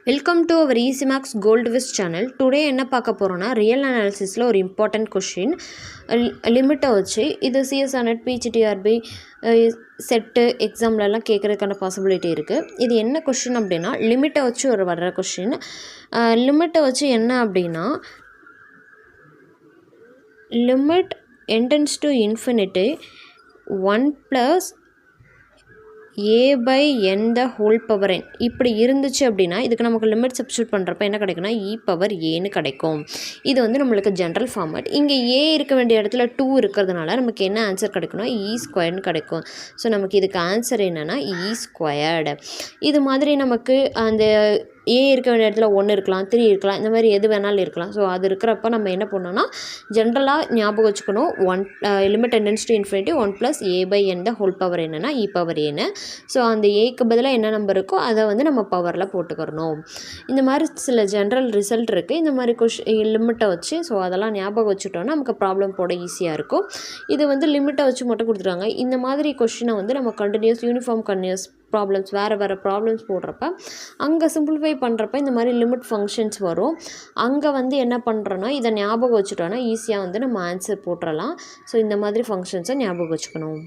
Welcome to our easy maths gold wiz channel. Today என்ன பார்க்க போகிறோன்னா ரியல் அனாலிசிஸில் ஒரு இம்பார்ட்டண்ட் கொஷின் லிமிட்டை வச்சு இது சிஎஸ்ஆர்நெட் பிஜிடிஆர்பி செட்டு எக்ஸாம்லலாம் கேட்குறதுக்கான பாசிபிலிட்டி இருக்குது. இது என்ன கொஷின் அப்படின்னா லிமிட்டை வச்சு ஒரு வர்ற கொஷின். லிமிட்டை வச்சு என்ன அப்படின்னா limit என்டென்ஸ் to infinity 1 + a/n the whole power n இப்படி இருந்துச்சு அப்படின்னா இதுக்கு நமக்கு லிமிட் சப்ஸ்டியூட் பண்ணுறப்ப என்ன கிடைக்குன்னா e⁻a கிடைக்கும். இது வந்து நம்மளுக்கு ஜென்ரல் ஃபார்மேட். இங்கே a இருக்க வேண்டிய இடத்துல 2 இருக்கிறதுனால நமக்கு என்ன ஆன்சர் கிடைக்குன்னா e² கிடைக்கும். ஸோ நமக்கு இதுக்கு ஆன்சர் என்னென்னா e². இது மாதிரி நமக்கு அந்த a இருக்க வேண்டிய இடத்துல 1 இருக்கலாம், 3 இருக்கலாம், இந்த மாதிரி எது வேணாலும் இருக்கலாம். ஸோ அது இருக்கிறப்ப நம்ம என்ன பண்ணோன்னா ஜென்ரலாக ஞாபகம் வச்சுக்கணும். Limit tends to infinity 1 + a/n the whole power என்னன்னா e⁻a. ஸோ அந்த ஏக்கு பதிலாக என்ன நம்பர் இருக்கோ அதை வந்து நம்ம பவரில் போட்டுக்கிறணும். இந்த மாதிரி சில ஜென்ரல் ரிசல்ட் இருக்குது இந்த மாதிரி லிமிட்டை வச்சு. ஸோ அதெல்லாம் ஞாபகம் வச்சுட்டோன்னா நமக்கு ப்ராப்ளம் போட ஈஸியாக இருக்கும். இது வந்து லிமிட்டை வச்சு மட்டும் கொடுத்துருவாங்க. இந்த மாதிரி கொஷினை வந்து நம்ம யூனிஃபார்ம் கண்டினியூஸ் ப்ராப்ளம்ஸ் வேறு ப்ராப்ளம்ஸ் போடுறப்ப அங்கே சிம்பிளிஃபை பண்ணுறப்ப இந்த மாதிரி லிமிட் ஃபங்க்ஷன்ஸ் வரும். அங்கே வந்து என்ன பண்ணுறோன்னா இதை ஞாபகம் வச்சுட்டோன்னா ஈஸியாக வந்து நம்ம ஆன்சர் போட்டுடலாம். ஸோ இந்த மாதிரி ஃபங்க்ஷன்ஸை ஞாபகம் வச்சுக்கணும்.